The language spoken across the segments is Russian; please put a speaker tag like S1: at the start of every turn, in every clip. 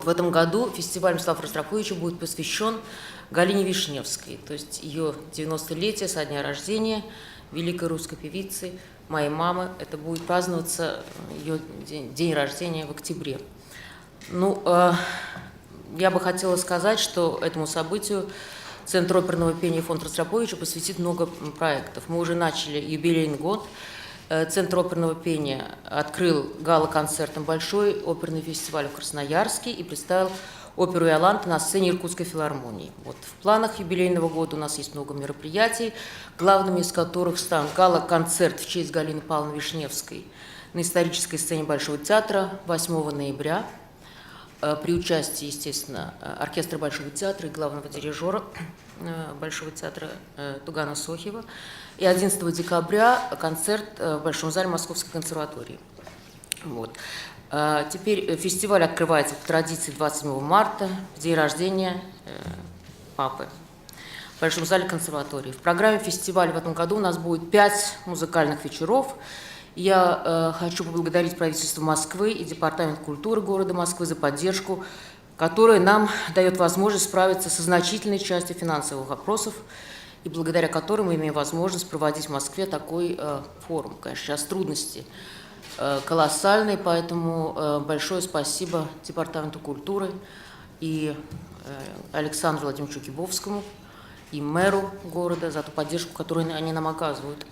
S1: В этом году фестиваль Мстислава Ростроповича будет посвящен Галине Вишневской, то есть ее 90-летие со дня рождения, великой русской певицы, моей мамы. Это будет праздноваться ее день рождения в октябре. Я бы хотела сказать, что этому событию Центр оперного пения и фонд Ростроповича посвятит много проектов. Мы уже начали юбилейный год. Центр оперного пения открыл гала-концертом большой оперный фестиваль в Красноярске и представил оперу «Иоланта» на сцене Иркутской филармонии. В планах юбилейного года у нас есть много мероприятий, главными из которых станут гала-концерт в честь Галины Павловны Вишневской на исторической сцене Большого театра 8 ноября при участии, естественно, оркестра Большого театра и главного дирижера Большого театра Тугана Сохева. И 11 декабря концерт в Большом зале Московской консерватории. Теперь фестиваль открывается по традиции 27 марта, в день рождения папы, в Большом зале консерватории. В программе фестиваля в этом году у нас будет 5 музыкальных вечеров. Я хочу поблагодарить правительство Москвы и Департамент культуры города Москвы за поддержку, которая нам дает возможность справиться со значительной частью финансовых вопросов, и благодаря которой мы имеем возможность проводить в Москве такой форум. Конечно, сейчас трудности колоссальные, поэтому большое спасибо Департаменту культуры и Александру Владимировичу Кибовскому и мэру города за ту поддержку, которую они нам оказывают.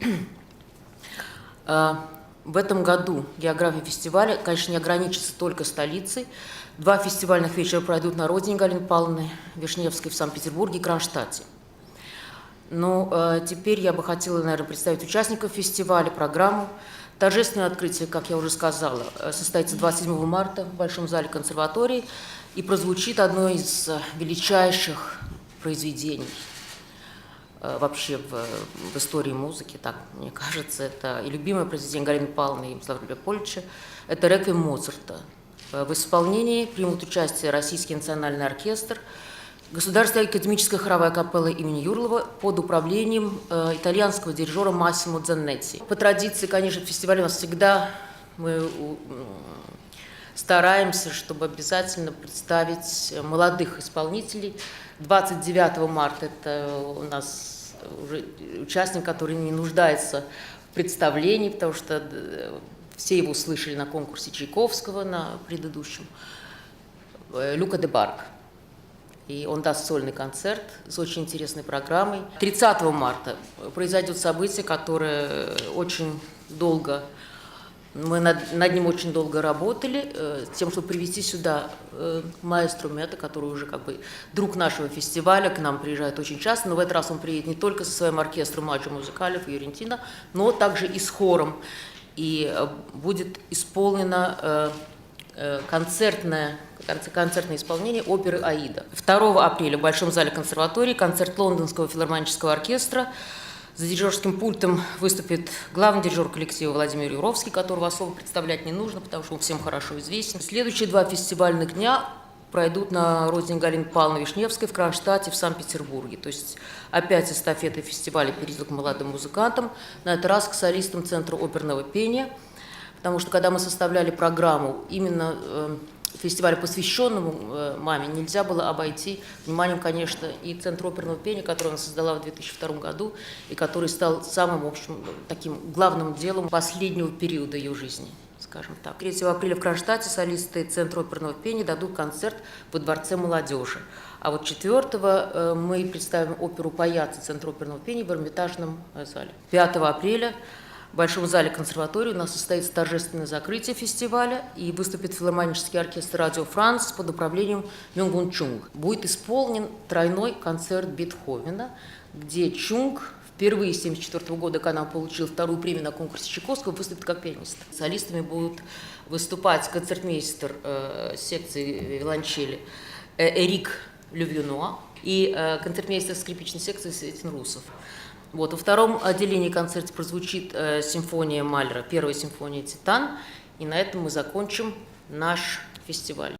S1: В этом году география фестиваля, конечно, не ограничится только столицей. 2 фестивальных вечера пройдут на родине Галины Павловны Вишневской в Санкт-Петербурге и Кронштадте. Теперь я бы хотела, наверное, представить участников фестиваля, программу. Торжественное открытие, как я уже сказала, состоится 27 марта в Большом зале консерватории и прозвучит одно из величайших произведений вообще в истории музыки, так мне кажется. Это и любимое произведение Галины Павловны и Мстислава Ростроповича, это «Реквием Моцарта». В исполнении примут участие Российский национальный оркестр, Государственная академическая хоровая капелла имени Юрлова под управлением итальянского дирижера Массимо Дзанетти. По традиции, конечно, фестиваль у нас всегда мы стараемся, чтобы обязательно представить молодых исполнителей. 29 марта это у нас уже участник, который не нуждается в представлении, потому что все его слышали на конкурсе Чайковского на предыдущем. Люка де Барг. И он даст сольный концерт с очень интересной программой. 30 марта произойдет событие, которое очень долго, мы над ним очень долго работали, тем, чтобы привести сюда маэстро Мета, который уже как бы друг нашего фестиваля, к нам приезжает очень часто, но в этот раз он приедет не только со своим оркестром Маджо Музыкале Фиорентина, но также и с хором. И будет исполнено концертное исполнение оперы «Аида». 2 апреля в Большом зале консерватории концерт Лондонского филармонического оркестра. За дирижерским пультом выступит главный дирижер коллектива Владимир Юровский, которого особо представлять не нужно, потому что он всем хорошо известен. Следующие 2 фестивальных дня пройдут на родине Галины Павловны Вишневской в Кронштадте, в Санкт-Петербурге. То есть опять эстафета фестиваля перейдет к молодым музыкантам, на этот раз к солистам Центра оперного пения. Потому что, когда мы составляли программу именно фестиваля, посвященному маме, нельзя было обойти вниманием, конечно, и Центр оперного пения, который она создала в 2002 году, и который стал самым, в общем, таким главным делом последнего периода ее жизни, скажем так. 3 апреля в Кронштадте солисты Центра оперного пения дадут концерт во Дворце молодежи. А 4 мы представим оперу «Паяцца» Центра оперного пения в Эрмитажном зале. 5 апреля в Большом зале консерватории у нас состоится торжественное закрытие фестиваля, и выступит филармонический оркестр «Радио Франц» под управлением Мёнгун Чунг. Будет исполнен тройной концерт Бетховена, где Чунг впервые с 1974 года, когда он получил 2-ю премию на конкурсе Чайковского, выступит как пианист. Солистами будут выступать концертмейстер секции виолончели Эрик Лювьенуа и концертмейстер скрипичной секции Светин Русов. Во 2-м отделении концерта прозвучит симфония Малера, 1-я симфония «Титан», и на этом мы закончим наш фестиваль.